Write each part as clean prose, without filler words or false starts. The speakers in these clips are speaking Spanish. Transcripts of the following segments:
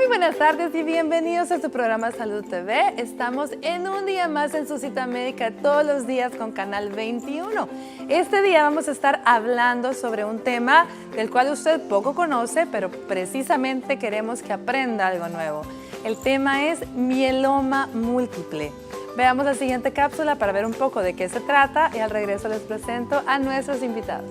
Buenas tardes y bienvenidos a su programa Salud TV. Estamos en un día más en su cita médica todos los días con Canal 21. Este día vamos a estar hablando sobre un tema del cual usted poco conoce, pero precisamente queremos que aprenda algo nuevo. El tema es mieloma múltiple. Veamos la siguiente cápsula para ver un poco de qué se trata y al regreso les presento a nuestros invitados.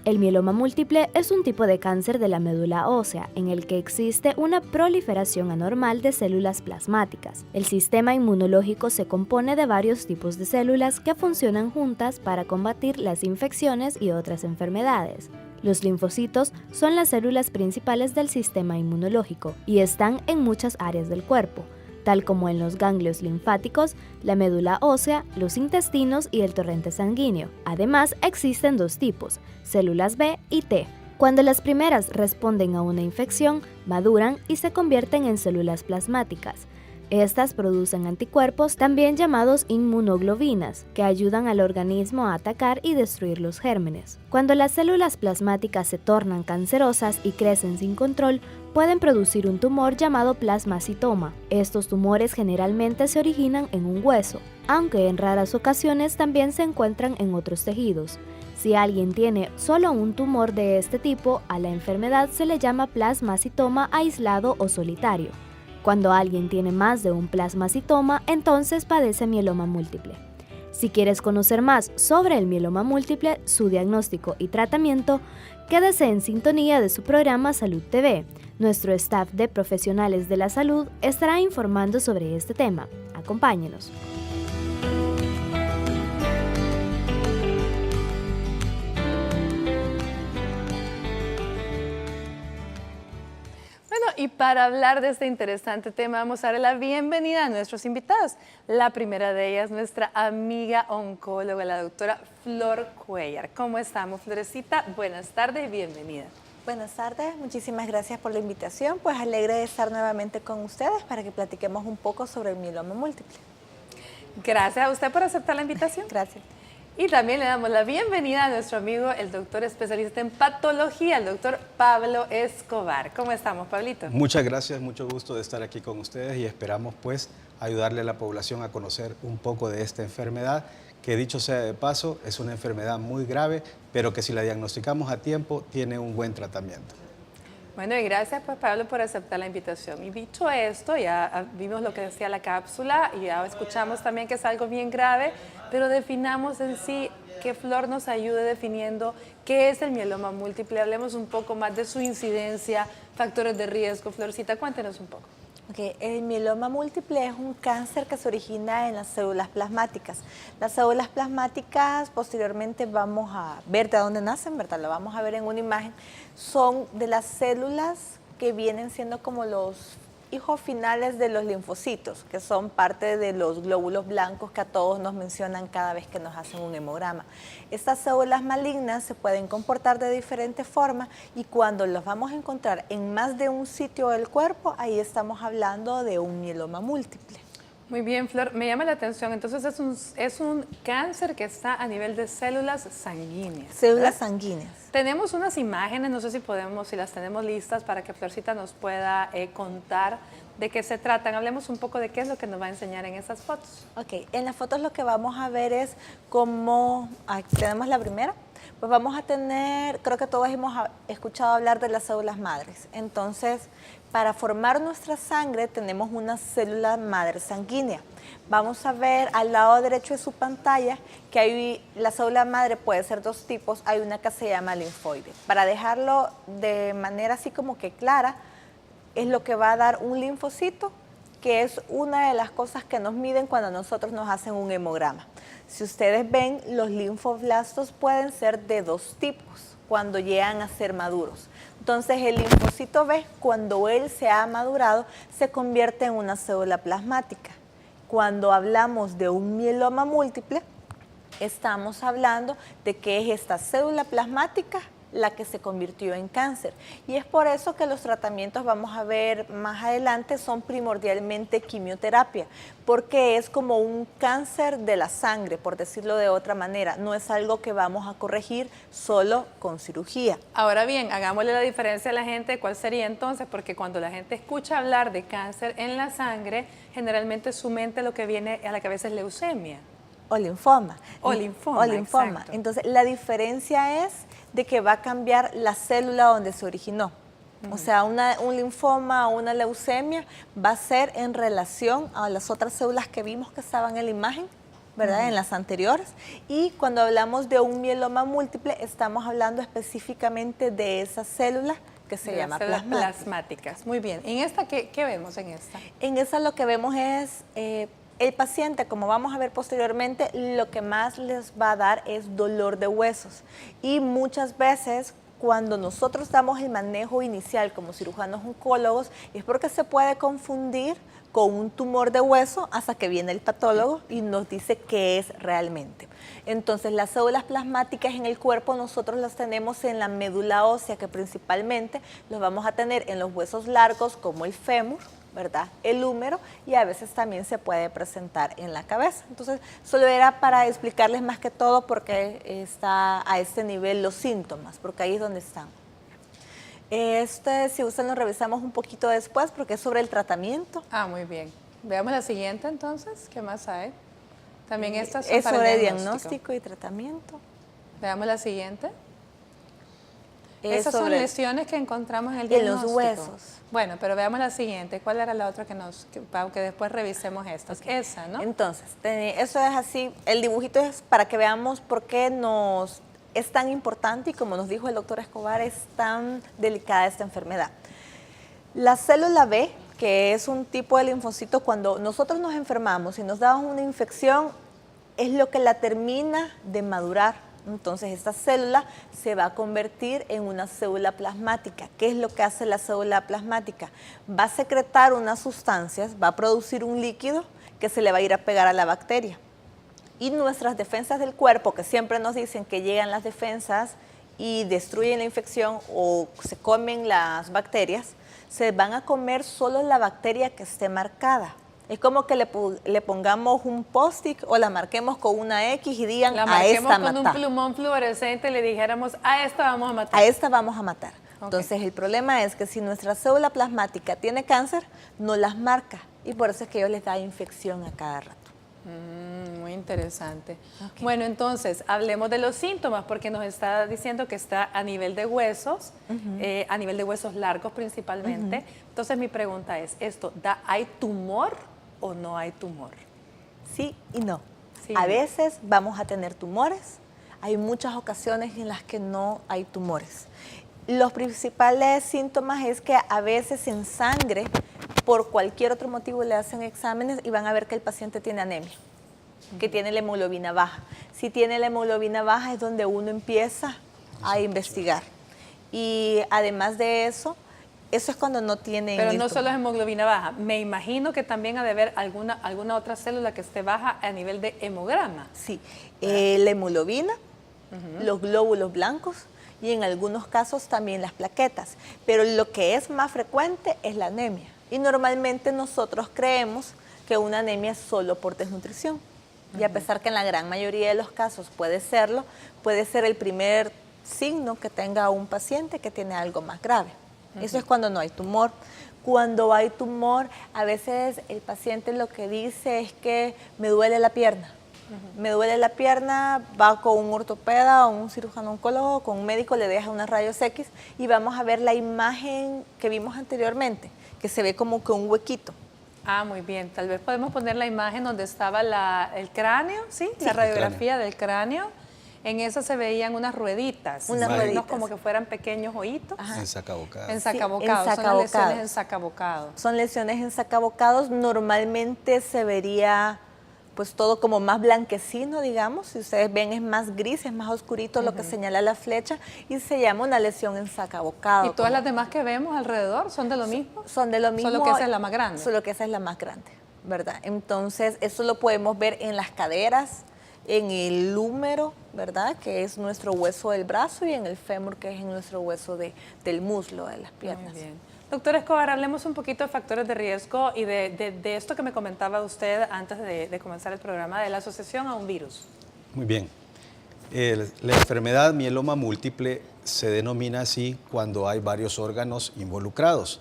El mieloma múltiple es un tipo de cáncer de la médula ósea en el que existe una proliferación anormal de células plasmáticas. El sistema inmunológico se compone de varios tipos de células que funcionan juntas para combatir las infecciones y otras enfermedades. Los linfocitos son las células principales del sistema inmunológico y están en muchas áreas del cuerpo, tal como en los ganglios linfáticos, la médula ósea, los intestinos y el torrente sanguíneo. Además, existen dos tipos, células B y T. Cuando las primeras responden a una infección, maduran y se convierten en células plasmáticas. Estas producen anticuerpos, también llamados inmunoglobinas, que ayudan al organismo a atacar y destruir los gérmenes. Cuando las células plasmáticas se tornan cancerosas y crecen sin control, pueden producir un tumor llamado plasmacitoma. Estos tumores generalmente se originan en un hueso, aunque en raras ocasiones también se encuentran en otros tejidos. Si alguien tiene solo un tumor de este tipo, a la enfermedad se le llama plasmacitoma aislado o solitario. Cuando alguien tiene más de un plasmacitoma, entonces padece mieloma múltiple. Si quieres conocer más sobre el mieloma múltiple, su diagnóstico y tratamiento, quédese en sintonía de su programa Salud TV. Nuestro staff de profesionales de la salud estará informando sobre este tema. Acompáñenos. Bueno, y para hablar de este interesante tema vamos a darle la bienvenida a nuestros invitados. La primera de ellas, nuestra amiga oncóloga, la doctora Flor Cuellar. ¿Cómo estamos, Florecita? Buenas tardes y bienvenida. Buenas tardes, muchísimas gracias por la invitación. Pues alegre de estar nuevamente con ustedes para que platiquemos un poco sobre el mieloma múltiple. Gracias a usted por aceptar la invitación. Gracias. Y también le damos la bienvenida a nuestro amigo, el doctor especialista en patología, el doctor Pablo Escobar. ¿Cómo estamos, Pablito? Muchas gracias, mucho gusto de estar aquí con ustedes y esperamos pues ayudarle a la población a conocer un poco de esta enfermedad, que dicho sea de paso, es una enfermedad muy grave, pero que si la diagnosticamos a tiempo, tiene un buen tratamiento. Bueno, y gracias pues, Pablo, por aceptar la invitación. Y dicho esto, ya vimos lo que decía la cápsula y ya escuchamos también que es algo bien grave, pero definamos en sí, que Flor nos ayude definiendo qué es el mieloma múltiple. Hablemos un poco más de su incidencia, factores de riesgo. Florcita, cuéntenos un poco. Okay. El mieloma múltiple es un cáncer que se origina en las células plasmáticas. Las células plasmáticas, posteriormente vamos a ver de dónde nacen, ¿verdad? Lo vamos a ver en una imagen. Son de las células que vienen siendo como los hijos finales de los linfocitos, que son parte de los glóbulos blancos que a todos nos mencionan cada vez que nos hacen un hemograma. Estas células malignas se pueden comportar de diferentes formas y cuando los vamos a encontrar en más de un sitio del cuerpo, ahí estamos hablando de un mieloma múltiple. Muy bien, Flor, me llama la atención. Entonces es un cáncer que está a nivel de células sanguíneas. Células sanguíneas. Tenemos unas imágenes, no sé si las tenemos listas para que Florcita nos pueda contar de qué se tratan. Hablemos un poco de qué es lo que nos va a enseñar en esas fotos. Ok, en las fotos lo que vamos a ver es cómo, aquí tenemos la primera, pues vamos a tener, creo que todos hemos escuchado hablar de las células madres. Entonces, para formar nuestra sangre tenemos una célula madre sanguínea. Vamos a ver al lado derecho de su pantalla que hay, la célula madre puede ser dos tipos, hay una que se llama linfoide. Para dejarlo de manera así como que clara, es lo que va a dar un linfocito, que es una de las cosas que nos miden cuando nosotros nos hacen un hemograma. Si ustedes ven, los linfoblastos pueden ser de dos tipos cuando llegan a ser maduros. Entonces el linfocito B, cuando él se ha madurado, se convierte en una célula plasmática. Cuando hablamos de un mieloma múltiple, estamos hablando de que es esta célula plasmática la que se convirtió en cáncer. Y es por eso que los tratamientos, vamos a ver más adelante, son primordialmente quimioterapia, porque es como un cáncer de la sangre, por decirlo de otra manera. No es algo que vamos a corregir solo con cirugía. Ahora bien, hagámosle la diferencia a la gente, ¿cuál sería entonces? Porque cuando la gente escucha hablar de cáncer en la sangre, generalmente su mente lo que viene a la cabeza es leucemia. O linfoma. O linfoma, O linfoma. exacto. Entonces, la diferencia es de que va a cambiar la célula donde se originó. O sea, un linfoma o una leucemia va a ser en relación a las otras células que vimos que estaban en la imagen, ¿verdad? En las anteriores. Y cuando hablamos de un mieloma múltiple, estamos hablando específicamente de esa célula que se llama células plasmática. plasmáticas. Muy bien. ¿En esta qué vemos en esta? En esa lo que vemos es el paciente, como vamos a ver posteriormente, lo que más les va a dar es dolor de huesos. Y muchas veces cuando nosotros damos el manejo inicial como cirujanos oncólogos, es porque se puede confundir con un tumor de hueso hasta que viene el patólogo y nos dice qué es realmente. Entonces, las células plasmáticas en el cuerpo nosotros las tenemos en la médula ósea, que principalmente los vamos a tener en los huesos largos como el fémur, ¿verdad? El húmero, y a veces también se puede presentar en la cabeza. Entonces, solo era para explicarles más que todo por qué está a este nivel los síntomas, porque ahí es donde están. Si ustedes lo revisamos un poquito después, porque es sobre el tratamiento. Ah, muy bien. Veamos la siguiente entonces. ¿Qué más hay? También estas son Es para sobre el diagnóstico y tratamiento. Veamos la siguiente. Es Esas son sobre lesiones que encontramos en el en los diagnóstico. huesos. Bueno, pero veamos la siguiente. ¿Cuál era la otra aunque después revisemos estas? Okay. Esa, ¿no? Entonces, eso es así. El dibujito es para que veamos por qué es tan importante y, como nos dijo el doctor Escobar, es tan delicada esta enfermedad. La célula B, que es un tipo de linfocito, cuando nosotros nos enfermamos y nos damos una infección, es lo que la termina de madurar. Entonces, esta célula se va a convertir en una célula plasmática. ¿Qué es lo que hace la célula plasmática? Va a secretar unas sustancias, va a producir un líquido que se le va a ir a pegar a la bacteria. Y nuestras defensas del cuerpo, que siempre nos dicen que llegan las defensas y destruyen la infección o se comen las bacterias, se van a comer solo la bacteria que esté marcada. Es como que le pongamos un post-it o la marquemos con una X y digan, La a esta marquemos con matar. un plumón fluorescente y le dijéramos, a esta vamos a matar. A esta vamos a matar. Okay. Entonces, el problema es que si nuestra célula plasmática tiene cáncer, no las marca. Y por eso es que ellos les da infección a cada rato. Muy interesante. Okay. Bueno, entonces, hablemos de los síntomas, porque nos está diciendo que está a nivel de huesos, a nivel de huesos largos principalmente. Entonces, mi pregunta es, ¿hay tumor o no hay tumor? Sí y no. Sí. A veces vamos a tener tumores, hay muchas ocasiones en las que no hay tumores. Los principales síntomas es que a veces en sangre, por cualquier otro motivo, le hacen exámenes y van a ver que el paciente tiene anemia, que tiene la hemoglobina baja. Si tiene la hemoglobina baja es donde uno empieza a investigar. Y además de eso es cuando no tiene... Pero no solo es hemoglobina baja, me imagino que también ha de haber alguna otra célula que esté baja a nivel de hemograma. Sí, la hemoglobina, los glóbulos blancos y en algunos casos también las plaquetas. Pero lo que es más frecuente es la anemia. Y normalmente nosotros creemos que una anemia es solo por desnutrición. Y a pesar que en la gran mayoría de los casos puede serlo, puede ser el primer signo que tenga un paciente que tiene algo más grave. Eso es cuando no hay tumor. Cuando hay tumor, a veces el paciente lo que dice es que me duele la pierna. Me duele la pierna, va con un ortopeda o un cirujano oncólogo, con un médico, le deja unos rayos X y vamos a ver la imagen que vimos anteriormente, que se ve como que un huequito. Ah, muy bien. Tal vez podemos poner la imagen donde estaba el cráneo, ¿sí? Sí. La radiografía del cráneo. En esa se veían unas rueditas. Unas rueditas. Como que fueran pequeños hoyitos. Ensacabocadas. Ensacabocados. Son las lesiones ensacabocados. Son lesiones ensacabocados. Normalmente se vería pues todo como más blanquecino, digamos. Si ustedes ven es más gris, es más oscurito lo que señala la flecha y se llama una lesión ensacabocado. ¿Y todas las demás que vemos alrededor son de lo mismo? Son de lo mismo. Solo que esa es la más grande. Solo que esa es la más grande, ¿verdad? Entonces, eso lo podemos ver en las caderas, en el húmero, ¿verdad? Que es nuestro hueso del brazo, y en el fémur, que es en nuestro hueso del muslo, de las piernas. Muy bien. Doctor Escobar, hablemos un poquito de factores de riesgo y de esto que me comentaba usted antes de comenzar el programa, de la asociación a un virus. Muy bien. La enfermedad mieloma múltiple se denomina así cuando hay varios órganos involucrados.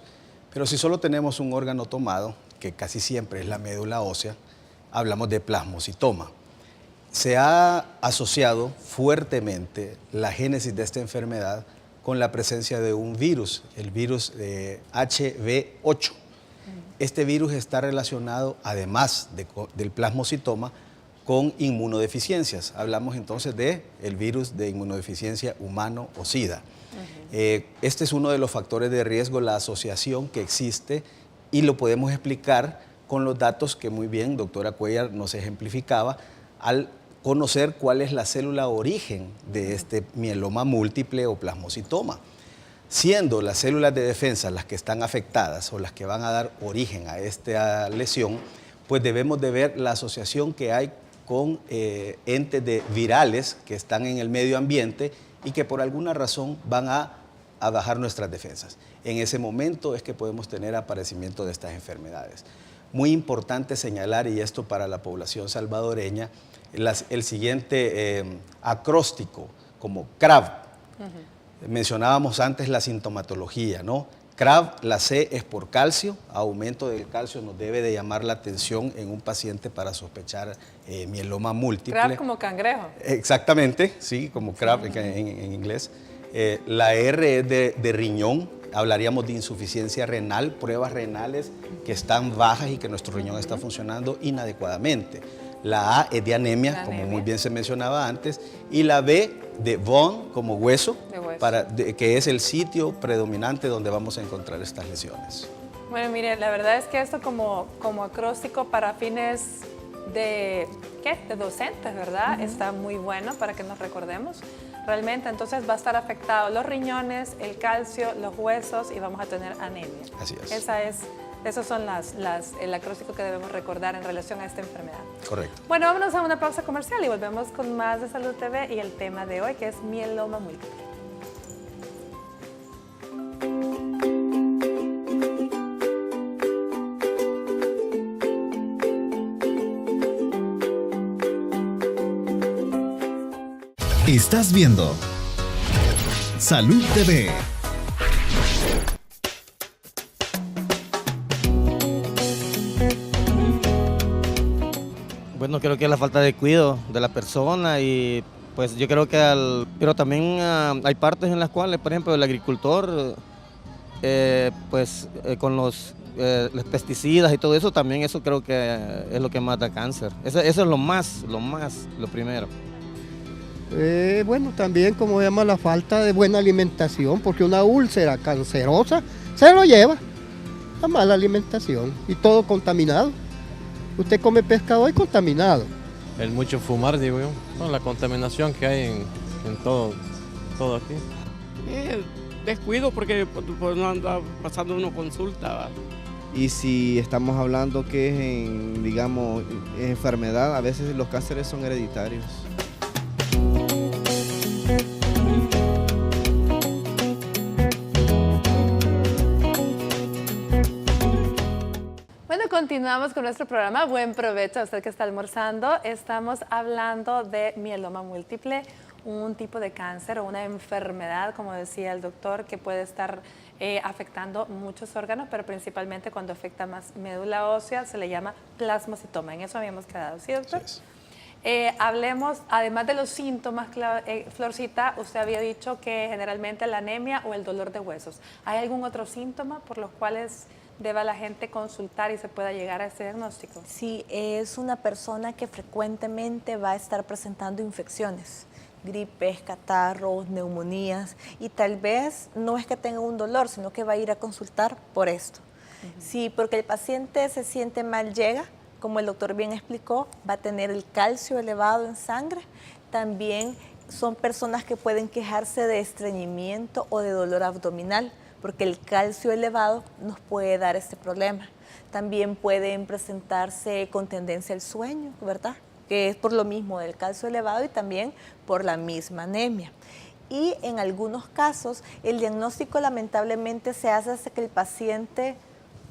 Pero si solo tenemos un órgano tomado, que casi siempre es la médula ósea, hablamos de plasmocitoma. Se ha asociado fuertemente la génesis de esta enfermedad con la presencia de un virus, el virus de HB8. Este virus está relacionado, además del plasmocitoma, con inmunodeficiencias. Hablamos entonces del virus de inmunodeficiencia humano o SIDA. Este es uno de los factores de riesgo, la asociación que existe, y lo podemos explicar con los datos que muy bien doctora Cuellar nos ejemplificaba al conocer cuál es la célula origen de este mieloma múltiple o plasmocitoma. Siendo las células de defensa las que están afectadas o las que van a dar origen a esta lesión, pues debemos de ver la asociación que hay con entes virales que están en el medio ambiente y que por alguna razón van a bajar nuestras defensas. En ese momento es que podemos tener aparecimiento de estas enfermedades. Muy importante señalar, y esto para la población salvadoreña, el siguiente acróstico, como CRAV. Mencionábamos antes la sintomatología, ¿no? CRAV, la C es por calcio, aumento del calcio nos debe de llamar la atención en un paciente para sospechar mieloma múltiple. CRAV como cangrejo. Exactamente, sí, como CRAV en inglés. La R es de riñón, hablaríamos de insuficiencia renal, pruebas renales que están bajas y que nuestro riñón está funcionando inadecuadamente. La A es de anemia, como muy bien se mencionaba antes, y la B de bone, como hueso, que es el sitio predominante donde vamos a encontrar estas lesiones. Bueno, mire, la verdad es que esto como acróstico para fines de docentes, ¿verdad? Está muy bueno para que nos recordemos. Realmente, entonces va a estar afectado los riñones, el calcio, los huesos, y vamos a tener anemia. Así es. Esos son el acróstico que debemos recordar en relación a esta enfermedad. Correcto. Bueno, vámonos a una pausa comercial y volvemos con más de Salud TV y el tema de hoy, que es mieloma múltiple. Estás viendo Salud TV. Bueno, creo que es la falta de cuidado de la persona, y pues yo creo que pero también hay partes en las cuales, por ejemplo, el agricultor, con los pesticidas y todo eso, también eso creo que es lo que mata cáncer. Eso es lo primero. Bueno, también como llama la falta de buena alimentación, porque una úlcera cancerosa se lo lleva la mala alimentación y todo contaminado. Usted come pescado y contaminado. El mucho fumar, digo yo, no, la contaminación que hay en todo aquí. Descuido porque pues, no anda pasando una consulta, ¿va? Y si estamos hablando que es digamos, enfermedad, a veces los cánceres son hereditarios. Continuamos con nuestro programa. Buen provecho a usted que está almorzando. Estamos hablando de mieloma múltiple, un tipo de cáncer o una enfermedad, como decía el doctor, que puede estar afectando muchos órganos, pero principalmente cuando afecta más médula ósea se le llama plasmocitoma. En eso habíamos quedado, ¿sí, doctor? Sí. Hablemos, además de los síntomas, Florcita, usted había dicho que generalmente la anemia o el dolor de huesos. ¿Hay algún otro síntoma por los cuales deba la gente consultar y se pueda llegar a ese diagnóstico? Sí, es una persona que frecuentemente va a estar presentando infecciones, gripes, catarros, neumonías, y tal vez no es que tenga un dolor, sino que va a ir a consultar por esto. Sí, porque el paciente se siente mal, llega, como el doctor bien explicó, va a tener el calcio elevado en sangre. También son personas que pueden quejarse de estreñimiento o de dolor abdominal, porque el calcio elevado nos puede dar este problema. También pueden presentarse con tendencia al sueño, ¿verdad? que es por lo mismo del calcio elevado y también por la misma anemia. Y en algunos casos el diagnóstico lamentablemente se hace hasta que el paciente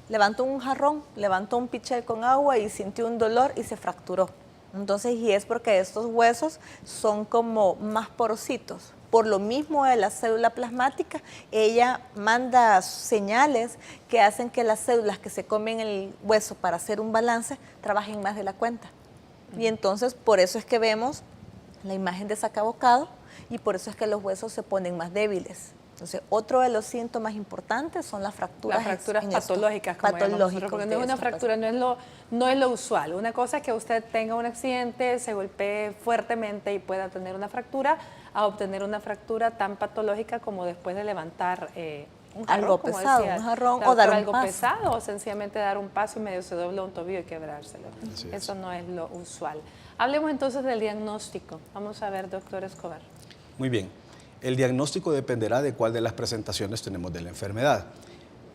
levantó un jarrón, levantó un pichel con agua y sintió un dolor y se fracturó. Entonces, y es porque estos huesos son como más porositos. Por lo mismo de la célula plasmática, ella manda señales que hacen que las células que se comen el hueso para hacer un balance trabajen más de la cuenta. Y entonces, por eso es que vemos la imagen de sacabocado y por eso es que los huesos se ponen más débiles. Entonces, otro de los síntomas importantes son las fracturas. Las fracturas patológicas, como llamamos nosotros, porque no es una fractura, no es lo usual. Una cosa es que usted tenga un accidente, se golpee fuertemente y pueda tener una fractura, a obtener una fractura tan patológica como después de levantar un jarrón, algo pesado, decía, un jarrón o dar un algo paso. pesado, o sencillamente dar un paso y medio se dobla un tobillo y quebrárselo. Eso no es lo usual. Hablemos entonces del diagnóstico. Vamos a ver, doctor Escobar. Muy bien. El diagnóstico dependerá de cuál de las presentaciones tenemos de la enfermedad.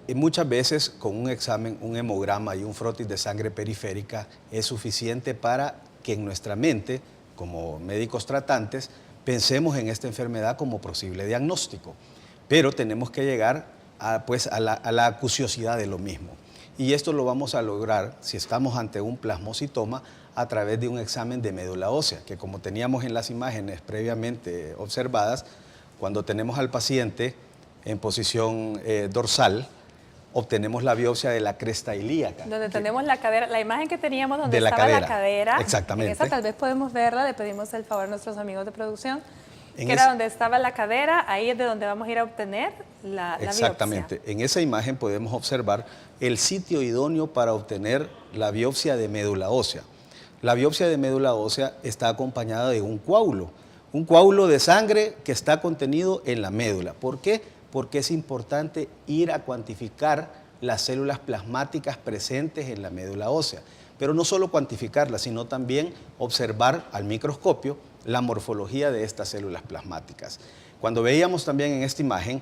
Y muchas veces con un examen, un hemograma y un frotis de sangre periférica es suficiente para que en nuestra mente, como médicos tratantes, pensemos en esta enfermedad como posible diagnóstico. Pero tenemos que llegar a la acuciosidad de lo mismo. Y esto lo vamos a lograr si estamos ante un plasmocitoma a través de un examen de médula ósea, que como teníamos en las imágenes previamente observadas, cuando tenemos al paciente en posición dorsal, obtenemos la biopsia de la cresta ilíaca. Donde tenemos la cadera, la imagen que teníamos donde de la estaba cadera. la cadera. Exactamente. En esa tal vez podemos verla, le pedimos el favor a nuestros amigos de producción, En que era donde estaba la cadera, ahí es de donde vamos a ir a obtener la Exactamente. biopsia. En esa imagen podemos observar el sitio idóneo para obtener la biopsia de médula ósea. La biopsia de médula ósea está acompañada de un coágulo de sangre que está contenido en la médula. ¿Por qué? Porque es importante ir a cuantificar las células plasmáticas presentes en la médula ósea. Pero no solo cuantificarlas, sino también observar al microscopio la morfología de estas células plasmáticas. Cuando veíamos también en esta imagen,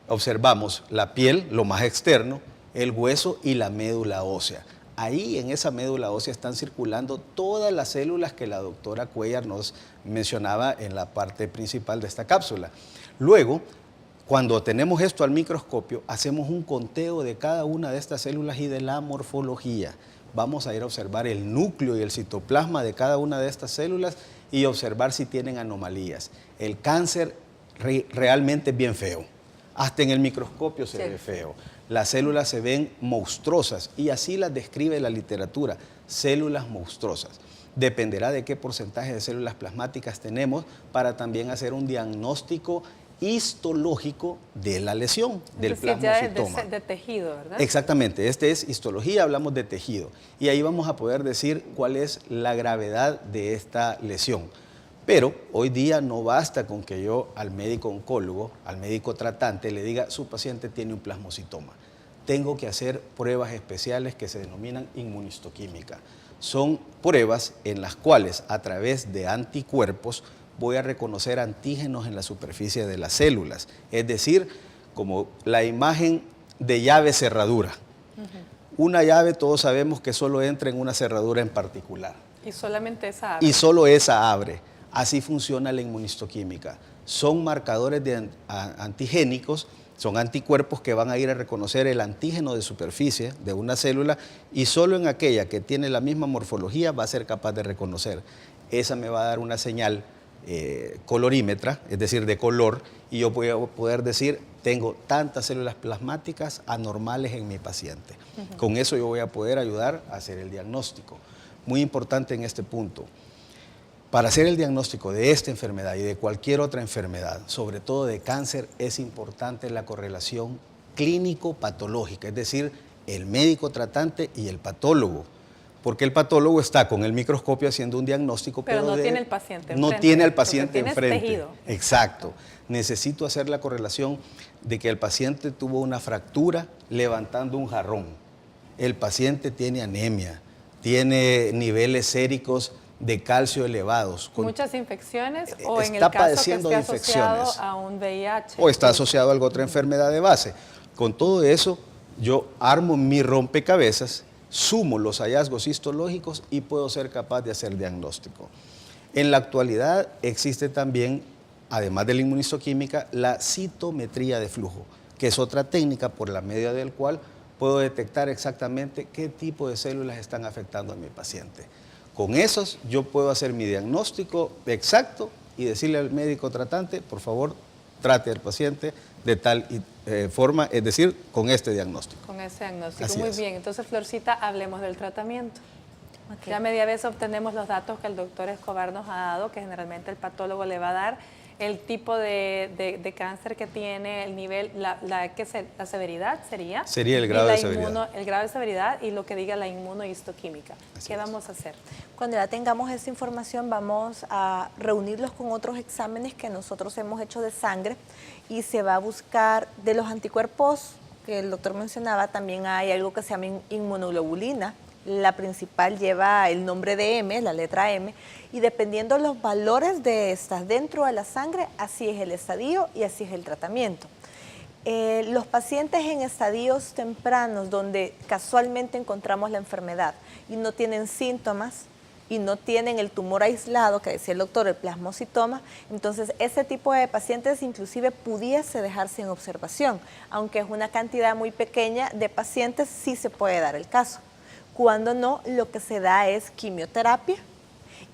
observamos la piel, lo más externo, el hueso y la médula ósea. Ahí en esa médula ósea están circulando todas las células que la doctora Cuellar nos mencionaba en la parte principal de esta cápsula. Luego, cuando tenemos esto al microscopio, hacemos un conteo de cada una de estas células y de la morfología. Vamos a ir a observar el núcleo y el citoplasma de cada una de estas células y observar si tienen anomalías. El cáncer realmente es bien feo. Hasta en el microscopio se ve feo. Las células se ven monstruosas y así las describe la literatura, células monstruosas. Dependerá de qué porcentaje de células plasmáticas tenemos para también hacer un diagnóstico histológico de la lesión, del plasmocitoma. De tejido, ¿verdad? Exactamente, este es histología, hablamos de tejido. Y ahí vamos a poder decir cuál es la gravedad de esta lesión. Pero hoy día no basta con que yo al médico oncólogo, al médico tratante, le diga su paciente tiene un plasmocitoma. Tengo que hacer pruebas especiales que se denominan inmunistoquímica. Son pruebas en las cuales a través de anticuerpos voy a reconocer antígenos en la superficie de las células. Es decir, como la imagen de llave cerradura. Una llave todos sabemos que solo entra en una cerradura en particular. Y solamente esa abre. Y solo esa abre. Así funciona la inmunistoquímica. Son marcadores antigénicos, son anticuerpos que van a ir a reconocer el antígeno de superficie de una célula y solo en aquella que tiene la misma morfología va a ser capaz de reconocer. Esa me va a dar una señal colorímetra, es decir, de color, y yo voy a poder decir, tengo tantas células plasmáticas anormales en mi paciente. Con eso yo voy a poder ayudar a hacer el diagnóstico. Muy importante en este punto. Para hacer el diagnóstico de esta enfermedad y de cualquier otra enfermedad, sobre todo de cáncer, es importante la correlación clínico-patológica, es decir, el médico tratante y el patólogo. Porque el patólogo está con el microscopio haciendo un diagnóstico, pero no tiene el paciente enfrente. No tiene al paciente enfrente. Tejido. Exacto. Necesito hacer la correlación de que el paciente tuvo una fractura levantando un jarrón. El paciente tiene anemia, tiene niveles séricos de calcio elevados. Muchas infecciones o en el está caso padeciendo que esté asociado infecciones a un VIH. o está asociado a alguna otra enfermedad de base. Con todo eso, yo armo mi rompecabezas sumo los hallazgos histológicos y puedo ser capaz de hacer diagnóstico. En la actualidad existe también, además de la inmunistoquímica, la citometría de flujo, que es otra técnica por la medio del cual puedo detectar exactamente qué tipo de células están afectando a mi paciente. Con esos yo puedo hacer mi diagnóstico exacto y decirle al médico tratante, por favor, trate al paciente de tal forma, es decir, con este diagnóstico. Con este diagnóstico, Así muy es. bien. Entonces, Florcita, hablemos del tratamiento. Ok. Ya media vez obtenemos los datos que el doctor Escobar nos ha dado, que generalmente el patólogo le va a dar, el tipo de cáncer que tiene, el nivel, la severidad sería. Sería el y grado la de severidad. El grado de severidad y lo que diga la inmunohistoquímica. ¿Qué vamos a hacer? Cuando ya tengamos esa información, vamos a reunirlos con otros exámenes que nosotros hemos hecho de sangre y se va a buscar de los anticuerpos que el doctor mencionaba. También hay algo que se llama inmunoglobulina. La principal lleva el nombre de M, la letra M, y dependiendo de los valores de estas dentro de la sangre, así es el estadio y así es el tratamiento. Los pacientes en estadios tempranos, donde casualmente encontramos la enfermedad y no tienen síntomas y no tienen el tumor aislado, que decía el doctor, el plasmocitoma, entonces ese tipo de pacientes inclusive pudiese dejar sin observación, aunque es una cantidad muy pequeña de pacientes, sí se puede dar el caso. Cuando no, lo que se da es quimioterapia,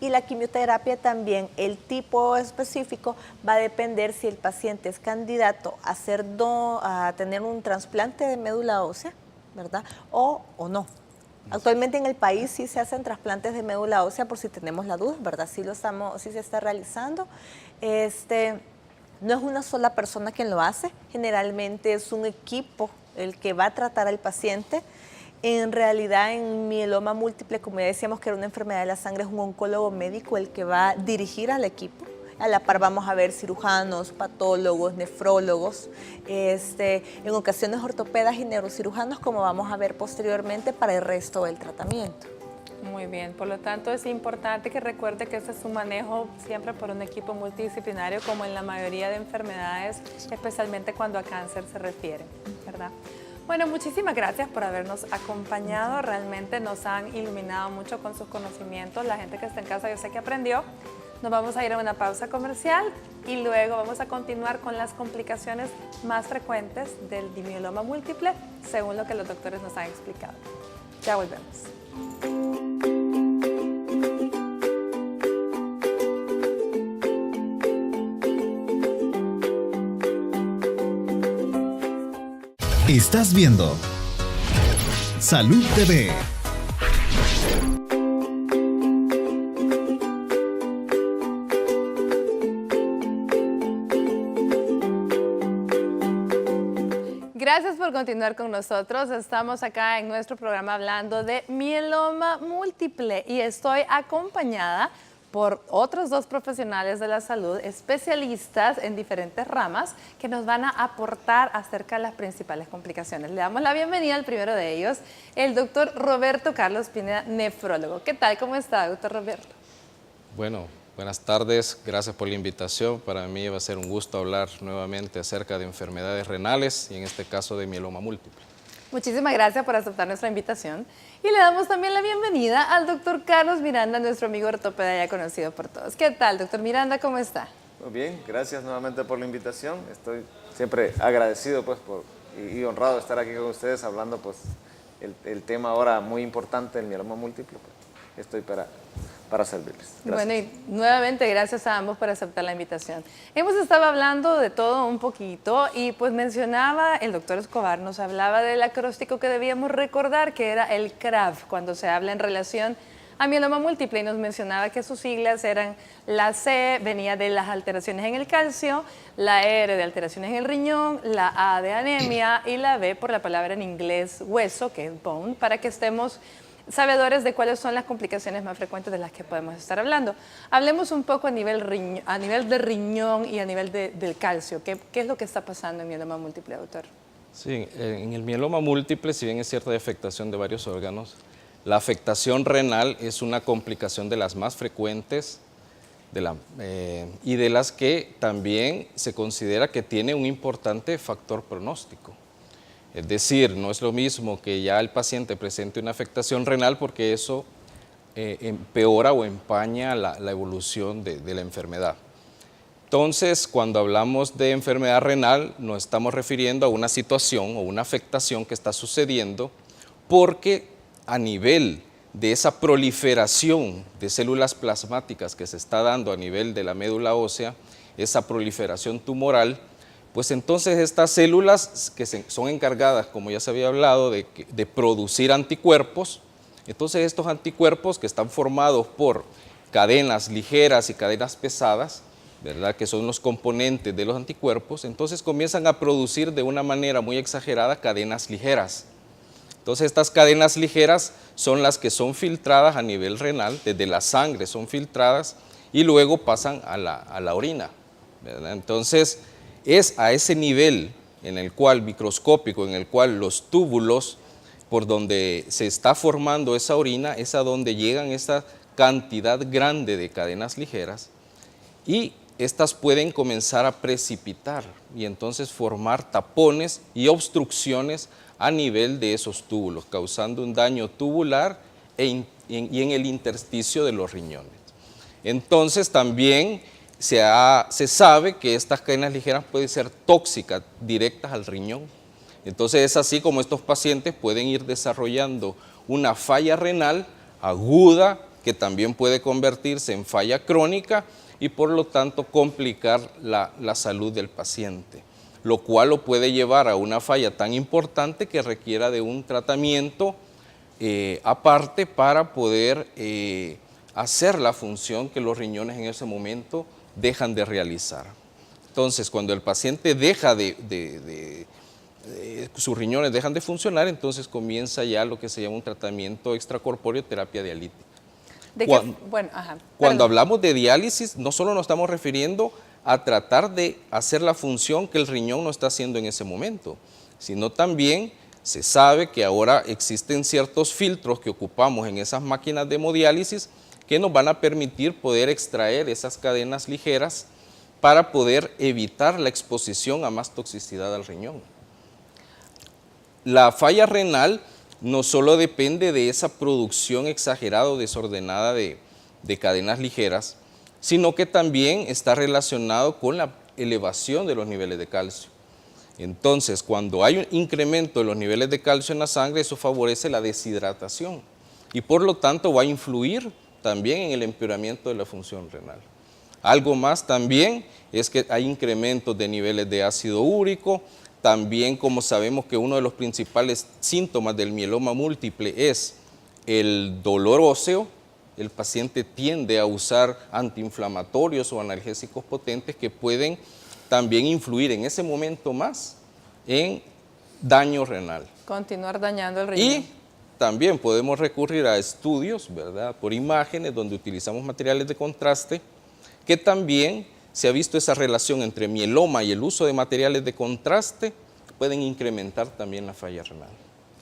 y la quimioterapia también, el tipo específico va a depender si el paciente es candidato a tener un trasplante de médula ósea, ¿verdad? O no. Actualmente en el país sí se hacen trasplantes de médula ósea, por si tenemos la duda, ¿verdad? Sí se está realizando. No es una sola persona quien lo hace, generalmente es un equipo el que va a tratar al paciente. En realidad, en mieloma múltiple, como ya decíamos que era una enfermedad de la sangre, es un oncólogo médico el que va a dirigir al equipo. A la par vamos a ver cirujanos, patólogos, nefrólogos, en ocasiones ortopedas y neurocirujanos, como vamos a ver posteriormente para el resto del tratamiento. Muy bien, por lo tanto es importante que recuerde que este es un manejo siempre por un equipo multidisciplinario, como en la mayoría de enfermedades, especialmente cuando a cáncer se refiere, ¿verdad? Bueno, muchísimas gracias por habernos acompañado. Realmente nos han iluminado mucho con sus conocimientos. La gente que está en casa yo sé que aprendió. Nos vamos a ir a una pausa comercial y luego vamos a continuar con las complicaciones más frecuentes del mieloma múltiple, según lo que los doctores nos han explicado. Ya volvemos. Estás viendo Salud TV. Gracias por continuar con nosotros. Estamos acá en nuestro programa hablando de mieloma múltiple y estoy acompañada por otros dos profesionales de la salud, especialistas en diferentes ramas, que nos van a aportar acerca de las principales complicaciones. Le damos la bienvenida al primero de ellos, el doctor Roberto Carlos Pineda, nefrólogo. ¿Qué tal? ¿Cómo está, doctor Roberto? Bueno, buenas tardes. Gracias por la invitación. Para mí va a ser un gusto hablar nuevamente acerca de enfermedades renales y en este caso de mieloma múltiple. Muchísimas gracias por aceptar nuestra invitación. Y le damos también la bienvenida al doctor Carlos Miranda, nuestro amigo ortopeda ya conocido por todos. ¿Qué tal, doctor Miranda? ¿Cómo está? Muy bien, gracias nuevamente por la invitación. Estoy siempre agradecido pues, y honrado de estar aquí con ustedes hablando pues, el tema ahora muy importante del mieloma múltiple. Pues, estoy para servirles. Gracias. Bueno, y nuevamente gracias a ambos por aceptar la invitación. Hemos estado hablando de todo un poquito y pues mencionaba, el doctor Escobar nos hablaba del acróstico que debíamos recordar, que era el CRAF, cuando se habla en relación a mieloma múltiple, y nos mencionaba que sus siglas eran la C, venía de las alteraciones en el calcio, la R de alteraciones en el riñón, la A de anemia y la B por la palabra en inglés hueso, que es bone, para que estemos sabedores de cuáles son las complicaciones más frecuentes de las que podemos estar hablando. Hablemos un poco a nivel de riñón y a nivel del calcio. ¿Qué es lo que está pasando en mieloma múltiple, doctor? Sí, en el mieloma múltiple, si bien es cierta de afectación de varios órganos, la afectación renal es una complicación de las más frecuentes y de las que también se considera que tiene un importante factor pronóstico. Es decir, no es lo mismo que ya el paciente presente una afectación renal porque eso empeora o empaña la evolución de la enfermedad. Entonces, cuando hablamos de enfermedad renal, nos estamos refiriendo a una situación o una afectación que está sucediendo porque a nivel de esa proliferación de células plasmáticas que se está dando a nivel de la médula ósea, esa proliferación tumoral, pues entonces estas células que son encargadas, como ya se había hablado, de producir anticuerpos, entonces estos anticuerpos que están formados por cadenas ligeras y cadenas pesadas, ¿verdad?, que son los componentes de los anticuerpos, entonces comienzan a producir de una manera muy exagerada cadenas ligeras. Entonces estas cadenas ligeras son las que son filtradas a nivel renal, desde la sangre son filtradas y luego pasan a la orina, ¿verdad? Entonces es a ese nivel en el cual microscópico, en el cual los túbulos por donde se está formando esa orina es a donde llegan esa cantidad grande de cadenas ligeras y estas pueden comenzar a precipitar y entonces formar tapones y obstrucciones a nivel de esos túbulos, causando un daño tubular y en el intersticio de los riñones. Entonces también se sabe que estas cadenas ligeras pueden ser tóxicas, directas al riñón. Entonces es así como estos pacientes pueden ir desarrollando una falla renal aguda, que también puede convertirse en falla crónica y por lo tanto complicar la salud del paciente, lo cual lo puede llevar a una falla tan importante que requiera de un tratamiento aparte para poder hacer la función que los riñones en ese momento dejan de realizar. Entonces, cuando el paciente deja sus riñones dejan de funcionar, entonces comienza ya lo que se llama un tratamiento extracorpóreo, terapia dialítica. Cuando hablamos de diálisis, no solo nos estamos refiriendo a tratar de hacer la función que el riñón no está haciendo en ese momento, sino también se sabe que ahora existen ciertos filtros que ocupamos en esas máquinas de hemodiálisis que nos van a permitir poder extraer esas cadenas ligeras para poder evitar la exposición a más toxicidad al riñón. La falla renal no solo depende de esa producción exagerada o desordenada de cadenas ligeras, sino que también está relacionado con la elevación de los niveles de calcio. Entonces, cuando hay un incremento de los niveles de calcio en la sangre, eso favorece la deshidratación y por lo tanto va a influir también en el empeoramiento de la función renal. Algo más también es que hay incrementos de niveles de ácido úrico. También, como sabemos que uno de los principales síntomas del mieloma múltiple es el dolor óseo, el paciente tiende a usar antiinflamatorios o analgésicos potentes que pueden también influir en ese momento más en daño renal. Continuar dañando el riñón. Y también podemos recurrir a estudios, ¿verdad?, por imágenes donde utilizamos materiales de contraste, que también se ha visto esa relación entre mieloma y el uso de materiales de contraste pueden incrementar también la falla renal.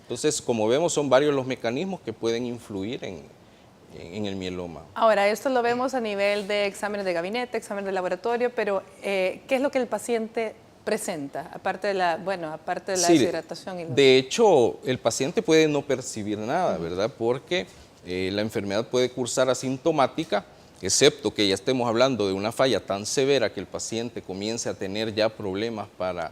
Entonces, como vemos, son varios los mecanismos que pueden influir en el mieloma. Ahora, esto lo vemos a nivel de exámenes de gabinete, exámenes de laboratorio, pero ¿qué es lo que el paciente presenta? Aparte de la deshidratación. De hecho, el paciente puede no percibir nada, ¿verdad? Porque la enfermedad puede cursar asintomática, excepto que ya estemos hablando de una falla tan severa que el paciente comience a tener ya problemas para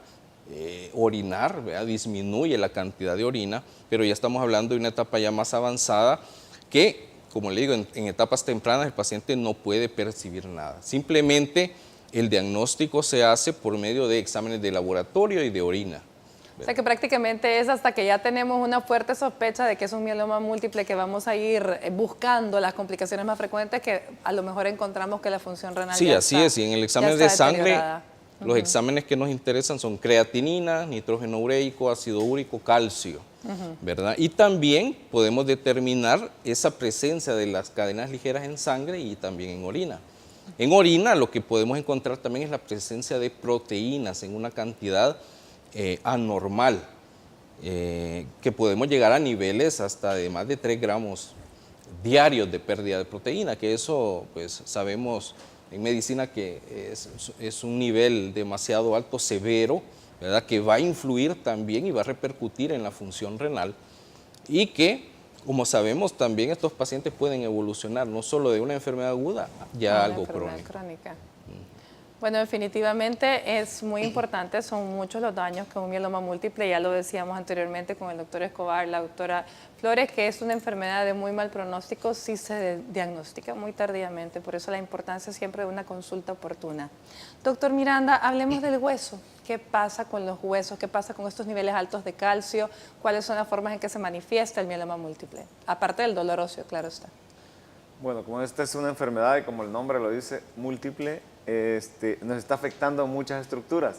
orinar, ¿verdad? Disminuye la cantidad de orina, pero ya estamos hablando de una etapa ya más avanzada que, como le digo, en etapas tempranas el paciente no puede percibir nada. Simplemente el diagnóstico se hace por medio de exámenes de laboratorio y de orina. O sea que prácticamente es hasta que ya tenemos una fuerte sospecha de que es un mieloma múltiple que vamos a ir buscando las complicaciones más frecuentes que a lo mejor encontramos que la función renal sí, ya así está, es. Y en el examen de sangre, los exámenes que nos interesan son creatinina, nitrógeno ureico, ácido úrico, calcio, ¿verdad? Y también podemos determinar esa presencia de las cadenas ligeras en sangre y también en orina. En orina lo que podemos encontrar también es la presencia de proteínas en una cantidad anormal, que podemos llegar a niveles hasta de más de 3 gramos diarios de pérdida de proteína, que eso pues sabemos en medicina que es un nivel demasiado alto, severo, ¿verdad? Que va a influir también y va a repercutir en la función renal y que, como sabemos, también estos pacientes pueden evolucionar no solo de una enfermedad aguda, ya a algo crónico. Bueno, definitivamente es muy importante, son muchos los daños que un mieloma múltiple, ya lo decíamos anteriormente con el doctor Escobar, la doctora Flores, que es una enfermedad de muy mal pronóstico si se diagnostica muy tardíamente, por eso la importancia siempre de una consulta oportuna. Doctor Miranda, hablemos del hueso. ¿Qué pasa con los huesos? ¿Qué pasa con estos niveles altos de calcio? ¿Cuáles son las formas en que se manifiesta el mieloma múltiple? Aparte del dolor óseo, claro está. Bueno, como esta es una enfermedad y como el nombre lo dice, múltiple, nos está afectando muchas estructuras.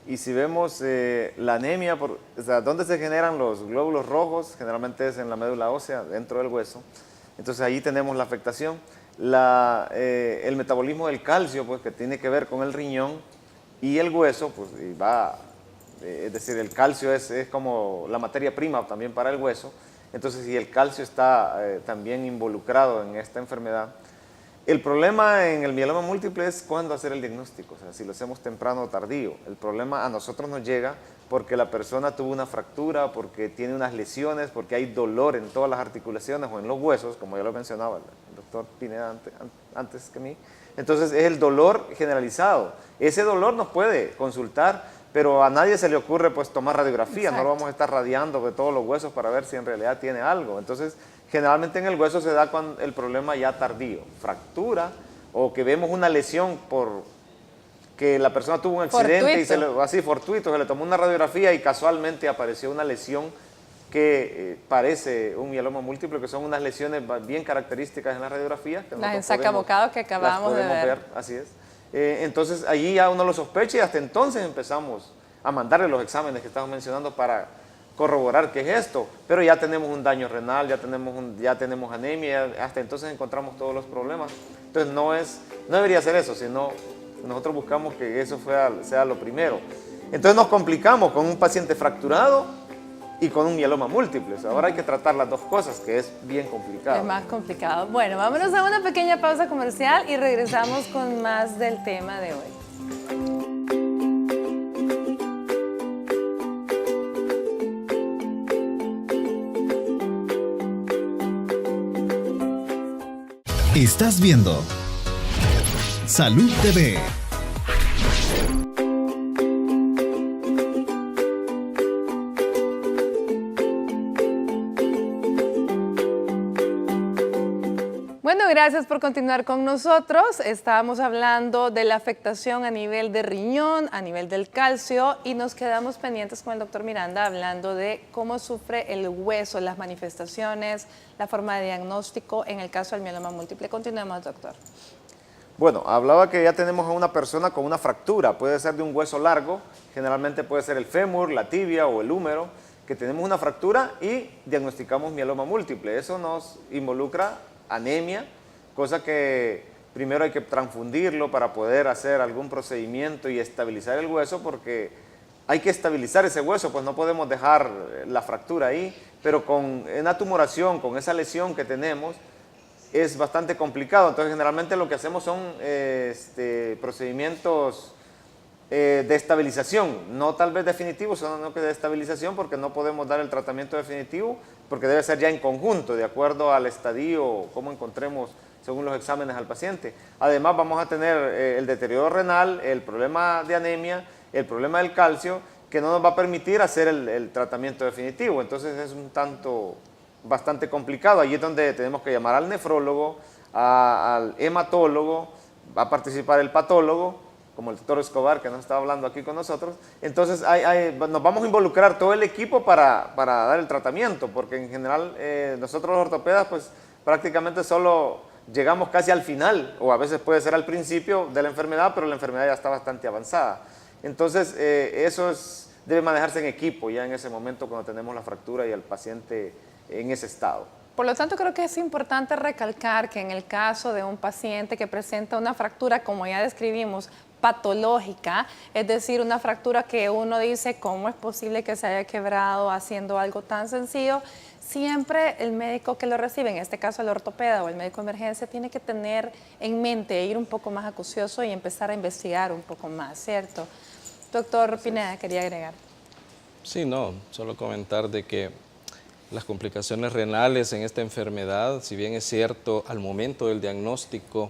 Y si vemos la anemia, o sea, ¿dónde se generan los glóbulos rojos? Generalmente es en la médula ósea, dentro del hueso. Entonces ahí tenemos la afectación. El metabolismo del calcio, pues que tiene que ver con el riñón y el hueso, pues es decir, el calcio es como la materia prima también para el hueso. Entonces, si el calcio está también involucrado en esta enfermedad, el problema en el mieloma múltiple es cuándo hacer el diagnóstico, o sea, si lo hacemos temprano o tardío. El problema a nosotros nos llega porque la persona tuvo una fractura, porque tiene unas lesiones, porque hay dolor en todas las articulaciones o en los huesos, como ya lo mencionaba el doctor Pineda antes que mí. Entonces, es el dolor generalizado. Ese dolor nos puede consultar, pero a nadie se le ocurre pues tomar radiografía. Exacto. No lo vamos a estar radiando de todos los huesos para ver si en realidad tiene algo. Entonces, generalmente en el hueso se da cuando el problema ya tardío, fractura o que vemos una lesión por que la persona tuvo un accidente y así fortuito, se le tomó una radiografía y casualmente apareció una lesión que parece un mieloma múltiple, que son unas lesiones bien características en la radiografía. Que las ensacabocados que acabamos de ver. Así es. Entonces allí ya uno lo sospecha y hasta entonces empezamos a mandarle los exámenes que estamos mencionando para corroborar qué es esto, pero ya tenemos un daño renal, ya tenemos anemia, hasta entonces encontramos todos los problemas. Entonces no debería ser eso, sino nosotros buscamos que eso sea lo primero. Entonces nos complicamos con un paciente fracturado y con un mieloma múltiple. Ahora hay que tratar las dos cosas, que es bien complicado. Es más complicado. Bueno, vámonos a una pequeña pausa comercial y regresamos con más del tema de hoy. Estás viendo Salud TV. Bueno, gracias por continuar con nosotros. Estábamos hablando de la afectación a nivel de riñón, a nivel del calcio, y nos quedamos pendientes con el doctor Miranda hablando de cómo sufre el hueso, las manifestaciones, la forma de diagnóstico en el caso del mieloma múltiple. Continuemos, doctor. Bueno, hablaba que ya tenemos a una persona con una fractura, puede ser de un hueso largo, generalmente puede ser el fémur, la tibia o el húmero, que tenemos una fractura y diagnosticamos mieloma múltiple. Eso nos involucra anemia, cosa que primero hay que transfundirlo para poder hacer algún procedimiento y estabilizar el hueso, porque hay que estabilizar ese hueso, pues no podemos dejar la fractura ahí, pero con una tumoración, con esa lesión que tenemos, es bastante complicado. Entonces generalmente lo que hacemos son procedimientos de estabilización, no tal vez definitivos, sino que de estabilización, porque no podemos dar el tratamiento definitivo, porque debe ser ya en conjunto, de acuerdo al estadio, cómo encontremos según los exámenes al paciente. Además vamos a tener el deterioro renal, el problema de anemia, el problema del calcio, que no nos va a permitir hacer el tratamiento definitivo. Entonces es un tanto bastante complicado. Allí es donde tenemos que llamar al nefrólogo, al hematólogo, va a participar el patólogo, como el doctor Escobar, que nos está hablando aquí con nosotros. Entonces nos vamos a involucrar todo el equipo para dar el tratamiento, porque en general nosotros los ortopedas pues prácticamente solo llegamos casi al final, o a veces puede ser al principio de la enfermedad, pero la enfermedad ya está bastante avanzada. Entonces eso debe manejarse en equipo ya en ese momento cuando tenemos la fractura y el paciente en ese estado. Por lo tanto, creo que es importante recalcar que en el caso de un paciente que presenta una fractura, como ya describimos, patológica, es decir, una fractura que uno dice, ¿cómo es posible que se haya quebrado haciendo algo tan sencillo? Siempre el médico que lo recibe, en este caso el ortopeda o el médico de emergencia, tiene que tener en mente, ir un poco más acucioso y empezar a investigar un poco más, ¿cierto? Doctor Pineda, quería agregar. Sí, no, solo comentar de que las complicaciones renales en esta enfermedad, si bien es cierto, al momento del diagnóstico,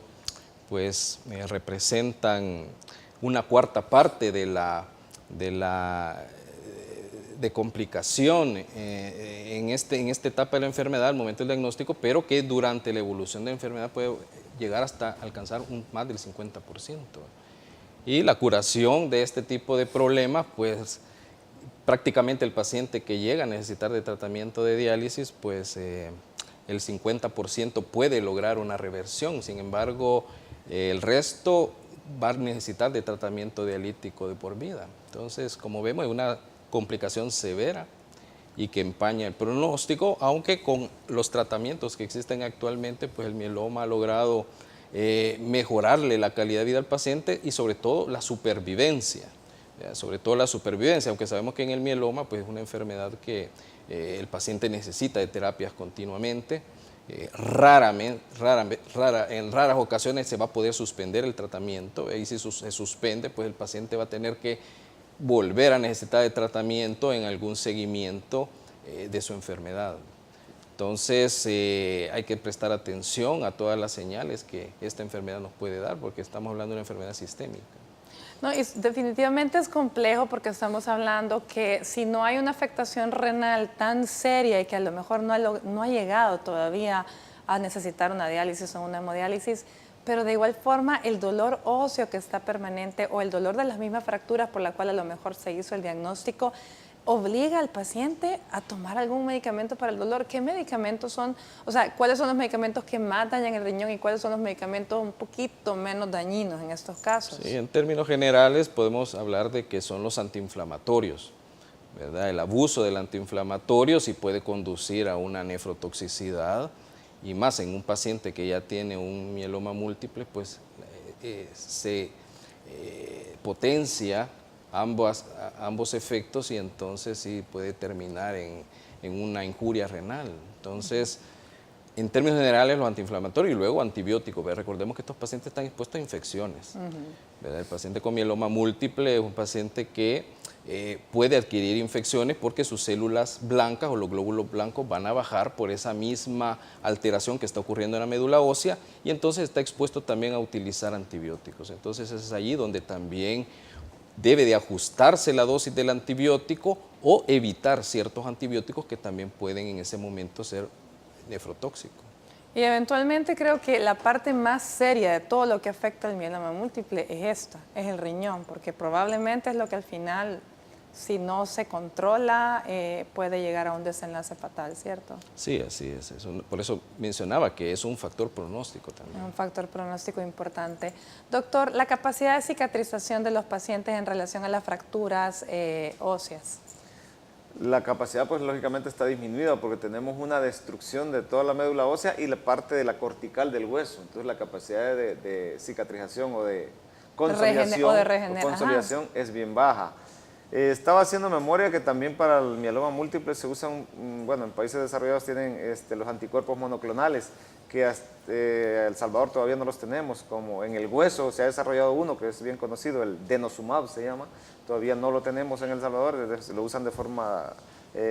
pues representan una cuarta parte de complicación en esta etapa de la enfermedad al momento del diagnóstico, pero que durante la evolución de la enfermedad puede llegar hasta alcanzar más del 50%. Y la curación de este tipo de problemas, pues prácticamente el paciente que llega a necesitar de tratamiento de diálisis, pues el 50% puede lograr una reversión. Sin embargo, el resto va a necesitar de tratamiento dialítico de por vida. Entonces, como vemos, es una complicación severa y que empaña el pronóstico, aunque con los tratamientos que existen actualmente, pues el mieloma ha logrado mejorarle la calidad de vida al paciente y sobre todo la supervivencia. Aunque sabemos que en el mieloma pues, es una enfermedad que el paciente necesita de terapias continuamente. En raras ocasiones se va a poder suspender el tratamiento y si se suspende, pues el paciente va a tener que volver a necesitar de tratamiento en algún seguimiento de su enfermedad. Entonces hay que prestar atención a todas las señales que esta enfermedad nos puede dar porque estamos hablando de una enfermedad sistémica. No, y definitivamente es complejo porque estamos hablando que si no hay una afectación renal tan seria y que a lo mejor no ha llegado todavía a necesitar una diálisis o una hemodiálisis, pero de igual forma el dolor óseo que está permanente o el dolor de las mismas fracturas por la cual a lo mejor se hizo el diagnóstico, obliga al paciente a tomar algún medicamento para el dolor. ¿Qué medicamentos son? O sea, ¿cuáles son los medicamentos que más dañan el riñón y cuáles son los medicamentos un poquito menos dañinos en estos casos? Sí, en términos generales podemos hablar de que son los antiinflamatorios, ¿verdad? El abuso del antiinflamatorio sí puede conducir a una nefrotoxicidad y más en un paciente que ya tiene un mieloma múltiple, pues se potencia ambos efectos y entonces sí puede terminar en una injuria renal. Entonces, en términos generales, los antiinflamatorios y luego antibióticos. Recordemos que estos pacientes están expuestos a infecciones. ¿Verdad? El paciente con mieloma múltiple es un paciente que puede adquirir infecciones porque sus células blancas o los glóbulos blancos van a bajar por esa misma alteración que está ocurriendo en la médula ósea y entonces está expuesto también a utilizar antibióticos. Entonces, es allí donde también debe de ajustarse la dosis del antibiótico o evitar ciertos antibióticos que también pueden en ese momento ser nefrotóxicos. Y eventualmente creo que la parte más seria de todo lo que afecta al mieloma múltiple es el riñón, porque probablemente es lo que al final, si no se controla, puede llegar a un desenlace fatal, ¿cierto? Sí, así es. Por eso mencionaba que es un factor pronóstico también. Un factor pronóstico importante. Doctor, la capacidad de cicatrización de los pacientes en relación a las fracturas óseas. La capacidad, pues lógicamente está disminuida porque tenemos una destrucción de toda la médula ósea y la parte de la cortical del hueso. Entonces la capacidad de cicatrización o de consolidación es bien baja. Estaba haciendo memoria que también para el mieloma múltiple se usan, bueno, en países desarrollados tienen los anticuerpos monoclonales, que El Salvador todavía no los tenemos, como en el hueso se ha desarrollado uno que es bien conocido, el denosumab se llama, todavía no lo tenemos en El Salvador, lo usan de forma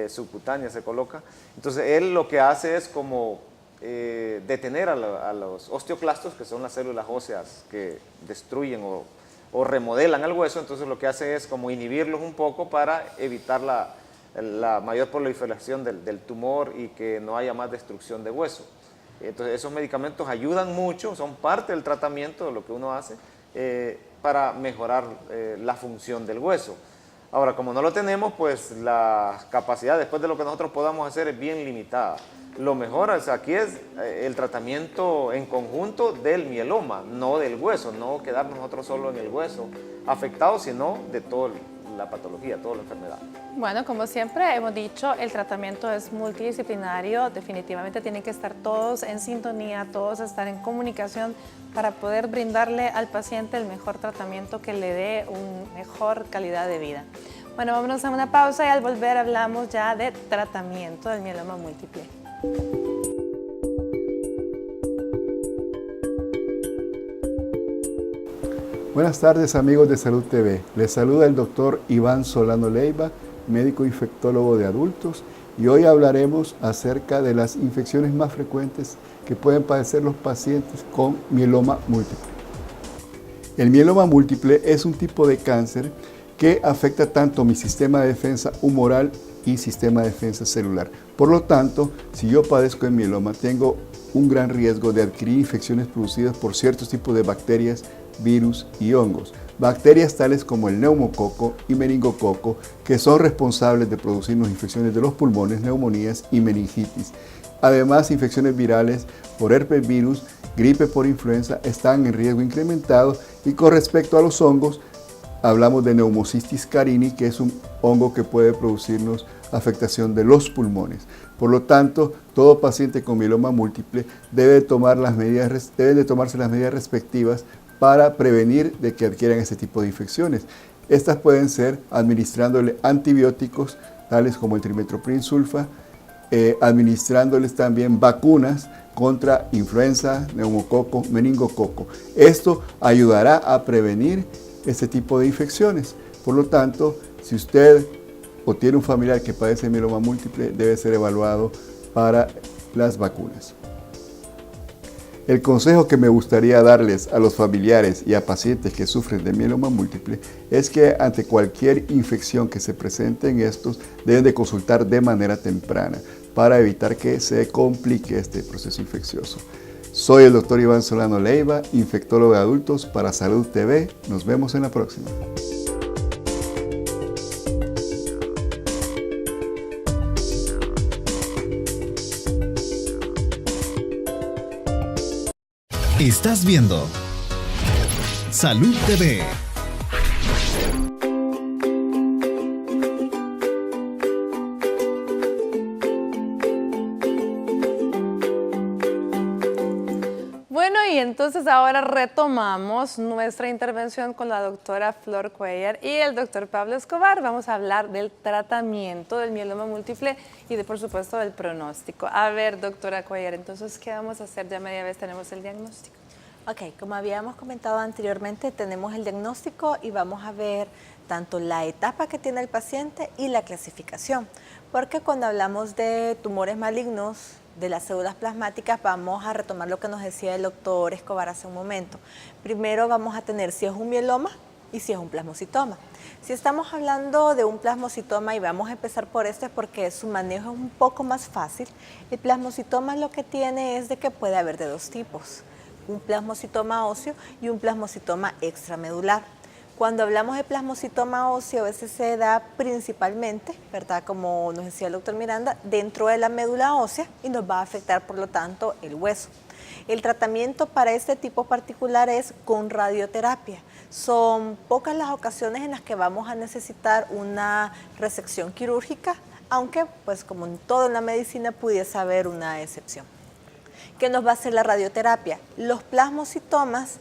subcutánea, se coloca. Entonces él lo que hace es como detener a los osteoclastos, que son las células óseas que destruyen o remodelan el hueso, entonces lo que hace es como inhibirlos un poco para evitar la mayor proliferación del tumor y que no haya más destrucción de hueso. Entonces esos medicamentos ayudan mucho, son parte del tratamiento de lo que uno hace para mejorar la función del hueso. Ahora, como no lo tenemos, pues la capacidad después de lo que nosotros podamos hacer es bien limitada. Lo mejor aquí es el tratamiento en conjunto del mieloma, no del hueso, no quedarnos nosotros solo en el hueso afectado, sino de toda la patología, toda la enfermedad. Bueno, como siempre hemos dicho, el tratamiento es multidisciplinario, definitivamente tienen que estar todos en sintonía, todos estar en comunicación para poder brindarle al paciente el mejor tratamiento que le dé una mejor calidad de vida. Bueno, vámonos a una pausa y al volver hablamos ya de tratamiento del mieloma múltiple. Buenas tardes amigos de Salud TV, les saluda el doctor Iván Solano Leiva, médico infectólogo de adultos, y hoy hablaremos acerca de las infecciones más frecuentes que pueden padecer los pacientes con mieloma múltiple. El mieloma múltiple es un tipo de cáncer que afecta tanto mi sistema de defensa humoral y sistema de defensa celular. Por lo tanto, si yo padezco de mieloma, tengo un gran riesgo de adquirir infecciones producidas por ciertos tipos de bacterias, virus y hongos. Bacterias tales como el neumococo y meningococo, que son responsables de producirnos infecciones de los pulmones, neumonías y meningitis. Además, infecciones virales por herpes virus, gripe por influenza están en riesgo incrementado, y con respecto a los hongos, hablamos de Pneumocystis carini, que es un hongo que puede producirnos afectación de los pulmones. Por lo tanto, todo paciente con mieloma múltiple debe tomarse las medidas respectivas para prevenir de que adquieran este tipo de infecciones. Estas pueden ser administrándole antibióticos, tales como el trimethoprim sulfa, administrándoles también vacunas contra influenza, neumococo, meningococo. Esto ayudará a prevenir este tipo de infecciones. Por lo tanto, si usted o tiene un familiar que padece mieloma múltiple, debe ser evaluado para las vacunas. El consejo que me gustaría darles a los familiares y a pacientes que sufren de mieloma múltiple es que ante cualquier infección que se presente en estos, deben de consultar de manera temprana para evitar que se complique este proceso infeccioso. Soy el doctor Iván Solano Leiva, infectólogo de adultos para Salud TV. Nos vemos en la próxima. Estás viendo Salud TV. Bueno, y entonces ahora retomamos nuestra intervención con la doctora Flor Cuellar y el doctor Pablo Escobar. Vamos a hablar del tratamiento del mieloma múltiple y por supuesto del pronóstico. A ver, doctora Cuellar, entonces, ¿qué vamos a hacer? Ya media vez tenemos el diagnóstico. Ok, como habíamos comentado anteriormente, tenemos el diagnóstico y vamos a ver tanto la etapa que tiene el paciente y la clasificación. Porque cuando hablamos de tumores malignos, de las células plasmáticas, vamos a retomar lo que nos decía el doctor Escobar hace un momento. Primero vamos a tener si es un mieloma y si es un plasmocitoma. Si estamos hablando de un plasmocitoma, y vamos a empezar por este porque su manejo es un poco más fácil, el plasmocitoma lo que tiene es de que puede haber de dos tipos, un plasmocitoma óseo y un plasmocitoma extramedular. Cuando hablamos de plasmocitoma óseo, a veces se da principalmente, ¿verdad?, como nos decía el doctor Miranda, dentro de la médula ósea y nos va a afectar, por lo tanto, el hueso. El tratamiento para este tipo particular es con radioterapia. Son pocas las ocasiones en las que vamos a necesitar una resección quirúrgica, aunque, pues, como en todo en la medicina, pudiese haber una excepción. ¿Qué nos va a hacer la radioterapia? Los plasmocitomas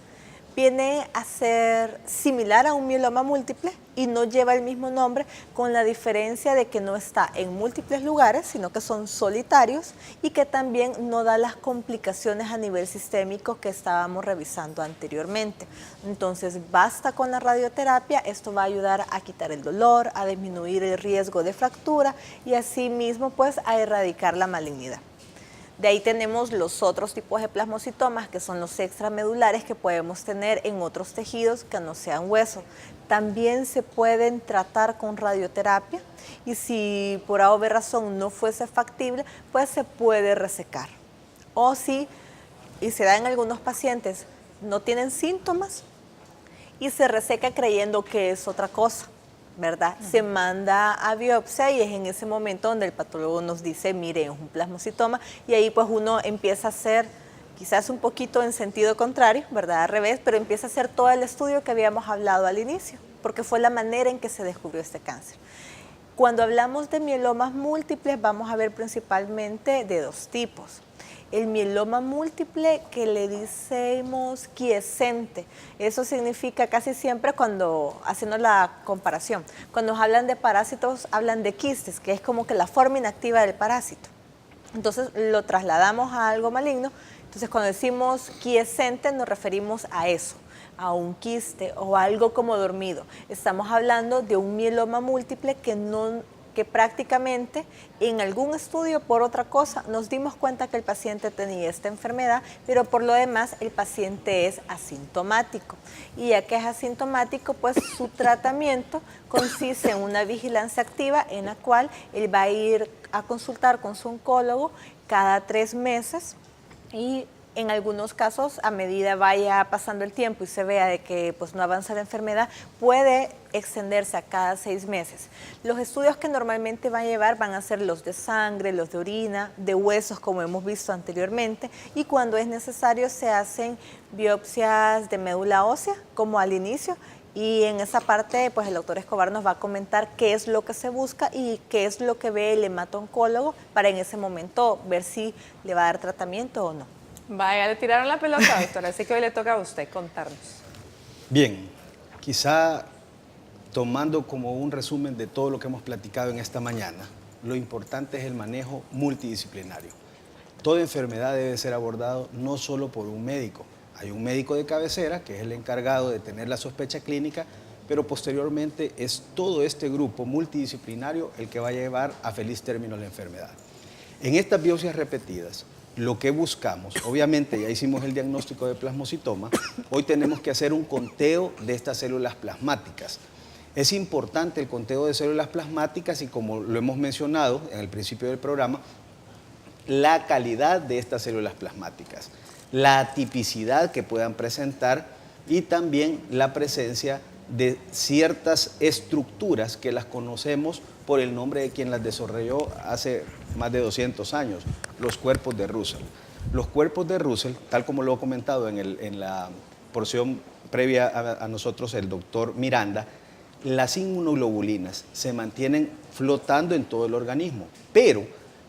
viene a ser similar a un mieloma múltiple y no lleva el mismo nombre, con la diferencia de que no está en múltiples lugares, sino que son solitarios y que también no da las complicaciones a nivel sistémico que estábamos revisando anteriormente. Entonces, basta con la radioterapia, esto va a ayudar a quitar el dolor, a disminuir el riesgo de fractura y asimismo, pues, a erradicar la malignidad. De ahí tenemos los otros tipos de plasmocitomas, que son los extramedulares, que podemos tener en otros tejidos que no sean hueso. También se pueden tratar con radioterapia y si por A o B razón no fuese factible, pues se puede resecar. O si, y se da en algunos pacientes, no tienen síntomas y se reseca creyendo que es otra cosa, ¿verdad? Se manda a biopsia y es en ese momento donde el patólogo nos dice, mire, es un plasmocitoma, y ahí pues uno empieza a hacer, quizás un poquito en sentido contrario, ¿verdad? Al revés, pero empieza a hacer todo el estudio que habíamos hablado al inicio, porque fue la manera en que se descubrió este cáncer. Cuando hablamos de mielomas múltiples, vamos a ver principalmente de dos tipos. El mieloma múltiple, que le decimos quiescente, eso significa casi siempre, cuando haciendo la comparación, cuando nos hablan de parásitos, hablan de quistes, que es como que la forma inactiva del parásito. Entonces lo trasladamos a algo maligno. Entonces cuando decimos quiescente nos referimos a eso, a un quiste o algo como dormido. Estamos hablando de un mieloma múltiple que prácticamente en algún estudio por otra cosa nos dimos cuenta que el paciente tenía esta enfermedad, pero por lo demás el paciente es asintomático. Y ya que es asintomático, pues su tratamiento consiste en una vigilancia activa en la cual él va a ir a consultar con su oncólogo cada 3 meses y en algunos casos, a medida vaya pasando el tiempo y se vea de que pues, no avanza la enfermedad, puede extenderse a cada 6 meses. Los estudios que normalmente va a llevar van a ser los de sangre, los de orina, de huesos, como hemos visto anteriormente, y cuando es necesario se hacen biopsias de médula ósea, como al inicio, y en esa parte pues el doctor Escobar nos va a comentar qué es lo que se busca y qué es lo que ve el hematoncólogo para en ese momento ver si le va a dar tratamiento o no. Vaya, le tiraron la pelota, doctora, así que hoy le toca a usted contarnos. Bien, quizá tomando como un resumen de todo lo que hemos platicado en esta mañana, lo importante es el manejo multidisciplinario. Toda enfermedad debe ser abordada no solo por un médico. Hay un médico de cabecera, que es el encargado de tener la sospecha clínica, pero posteriormente es todo este grupo multidisciplinario el que va a llevar a feliz término la enfermedad. En estas biopsias repetidas, lo que buscamos, obviamente ya hicimos el diagnóstico de plasmocitoma, hoy tenemos que hacer un conteo de estas células plasmáticas. Es importante el conteo de células plasmáticas y como lo hemos mencionado en el principio del programa, la calidad de estas células plasmáticas, la atipicidad que puedan presentar y también la presencia de ciertas estructuras que las conocemos por el nombre de quien las desarrolló hace más de 200 años, los cuerpos de Russell. Los cuerpos de Russell, tal como lo ha comentado en la porción previa a nosotros el doctor Miranda, las inmunoglobulinas se mantienen flotando en todo el organismo, pero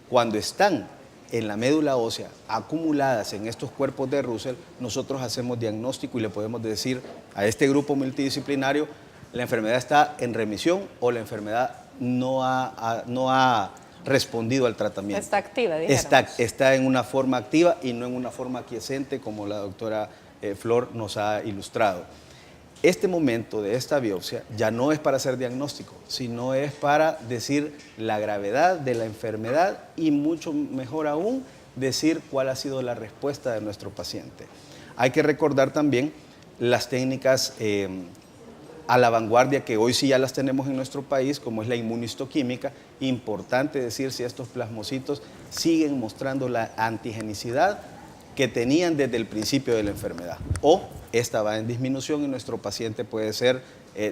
cuando están en la médula ósea acumuladas en estos cuerpos de Russell, nosotros hacemos diagnóstico y le podemos decir a este grupo multidisciplinario, la enfermedad está en remisión o la enfermedad no ha respondido al tratamiento. Está activa, digamos. Está en una forma activa y no en una forma aquiescente como la doctora Flor nos ha ilustrado. Este momento de esta biopsia ya no es para hacer diagnóstico, sino es para decir la gravedad de la enfermedad y mucho mejor aún decir cuál ha sido la respuesta de nuestro paciente. Hay que recordar también las técnicas a la vanguardia que hoy sí ya las tenemos en nuestro país, como es la inmunistoquímica. Importante decir si estos plasmocitos siguen mostrando la antigenicidad que tenían desde el principio de la enfermedad o esta va en disminución y nuestro paciente puede ser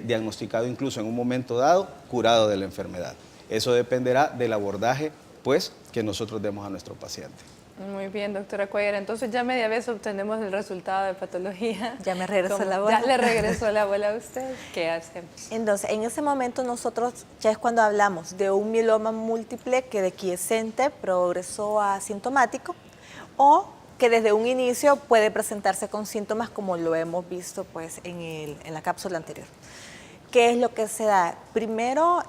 diagnosticado incluso en un momento dado, curado de la enfermedad. Eso dependerá del abordaje pues, que nosotros demos a nuestro paciente. Muy bien, doctora Cuellar. Entonces ya media vez obtenemos el resultado de patología. Ya me regresó la bola. Ya le regresó la bola a usted. ¿Qué hacemos? Entonces, en ese momento nosotros ya es cuando hablamos de un mieloma múltiple que de quiescente progresó a asintomático o que desde un inicio puede presentarse con síntomas como lo hemos visto pues, en la cápsula anterior. ¿Qué es lo que se da? Primero,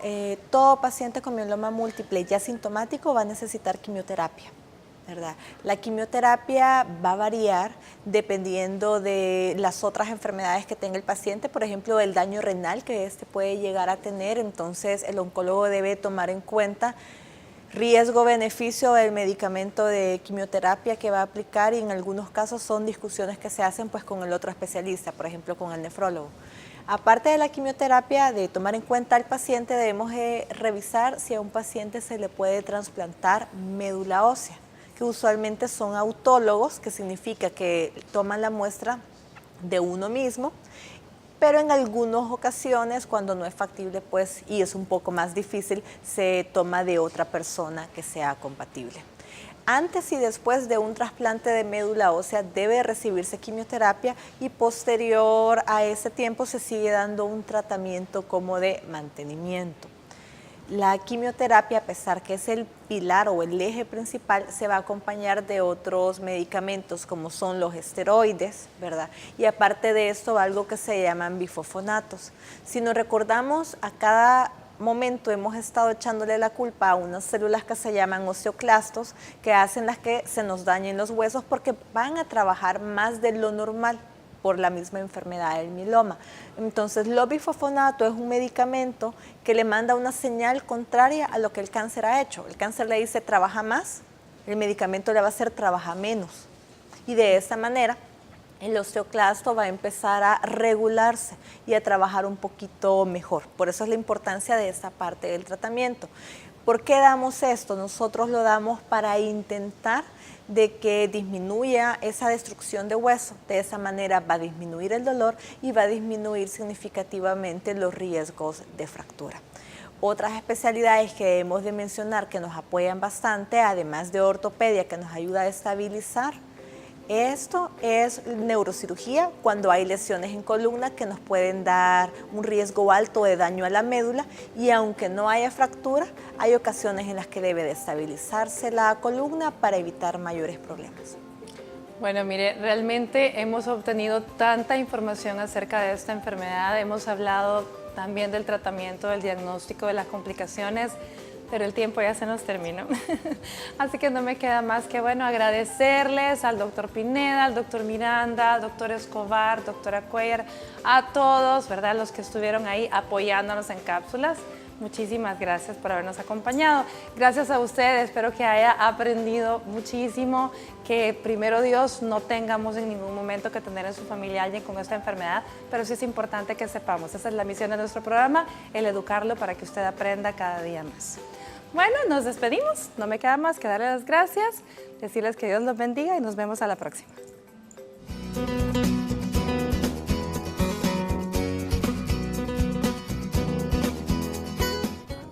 todo paciente con mieloma múltiple ya sintomático va a necesitar quimioterapia, ¿verdad? La quimioterapia va a variar dependiendo de las otras enfermedades que tenga el paciente, por ejemplo, el daño renal que este puede llegar a tener, entonces el oncólogo debe tomar en cuenta riesgo-beneficio del medicamento de quimioterapia que va a aplicar y en algunos casos son discusiones que se hacen pues, con el otro especialista, por ejemplo con el nefrólogo. Aparte de la quimioterapia, de tomar en cuenta al paciente, debemos revisar si a un paciente se le puede trasplantar médula ósea, que usualmente son autólogos, que significa que toman la muestra de uno mismo, pero en algunas ocasiones, cuando no es factible, pues, y es un poco más difícil, se toma de otra persona que sea compatible. Antes y después de un trasplante de médula ósea debe recibirse quimioterapia y posterior a ese tiempo se sigue dando un tratamiento como de mantenimiento. La quimioterapia, a pesar que es el pilar o el eje principal, se va a acompañar de otros medicamentos como son los esteroides, ¿verdad? Y aparte de esto, algo que se llaman bifosfonatos. Si nos recordamos, a cada momento hemos estado echándole la culpa a unas células que se llaman osteoclastos, que hacen las que se nos dañen los huesos porque van a trabajar más de lo normal, por la misma enfermedad del mieloma. Entonces, los bifosfonato es un medicamento que le manda una señal contraria a lo que el cáncer ha hecho. El cáncer le dice trabaja más, el medicamento le va a hacer trabaja menos. Y de esa manera, el osteoclasto va a empezar a regularse y a trabajar un poquito mejor. Por eso es la importancia de esta parte del tratamiento. ¿Por qué damos esto? Nosotros lo damos para intentar de que disminuya esa destrucción de hueso. De esa manera va a disminuir el dolor y va a disminuir significativamente los riesgos de fractura. Otras especialidades que debemos de mencionar que nos apoyan bastante, además de ortopedia que nos ayuda a estabilizar, esto es neurocirugía cuando hay lesiones en columna que nos pueden dar un riesgo alto de daño a la médula, y aunque no haya fractura, hay ocasiones en las que debe de estabilizarse la columna para evitar mayores problemas. Bueno, mire, realmente hemos obtenido tanta información acerca de esta enfermedad, hemos hablado también del tratamiento, del diagnóstico, de las complicaciones, pero el tiempo ya se nos terminó. Así que no me queda más que, bueno, agradecerles al doctor Pineda, al doctor Miranda, al doctor Escobar, doctora Cuellar, a todos, ¿verdad?, los que estuvieron ahí apoyándonos en cápsulas. Muchísimas gracias por habernos acompañado. Gracias a ustedes, espero que haya aprendido muchísimo, que primero Dios no tengamos en ningún momento que tener en su familia a alguien con esta enfermedad, pero sí es importante que sepamos. Esa es la misión de nuestro programa, el educarlo para que usted aprenda cada día más. Bueno, nos despedimos. No me queda más que darles las gracias, decirles que Dios los bendiga y nos vemos a la próxima.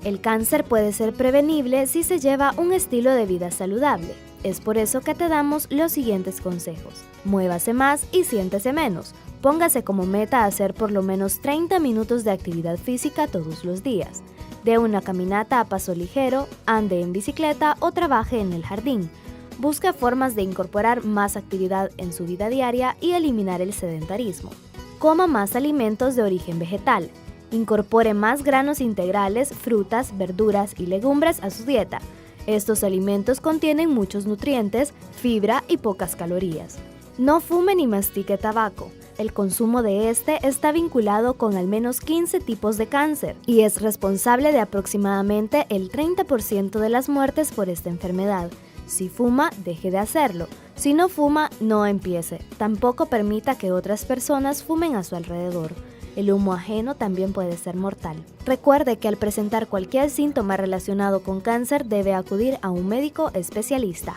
El cáncer puede ser prevenible si se lleva un estilo de vida saludable. Es por eso que te damos los siguientes consejos. Muévase más y siéntese menos. Póngase como meta hacer por lo menos 30 minutos de actividad física todos los días. Dé una caminata a paso ligero, ande en bicicleta o trabaje en el jardín. Busque formas de incorporar más actividad en su vida diaria y eliminar el sedentarismo. Coma más alimentos de origen vegetal. Incorpore más granos integrales, frutas, verduras y legumbres a su dieta. Estos alimentos contienen muchos nutrientes, fibra y pocas calorías. No fume ni mastique tabaco. El consumo de este está vinculado con al menos 15 tipos de cáncer y es responsable de aproximadamente el 30% de las muertes por esta enfermedad. Si fuma, deje de hacerlo. Si no fuma, no empiece. Tampoco permita que otras personas fumen a su alrededor. El humo ajeno también puede ser mortal. Recuerde que al presentar cualquier síntoma relacionado con cáncer debe acudir a un médico especialista.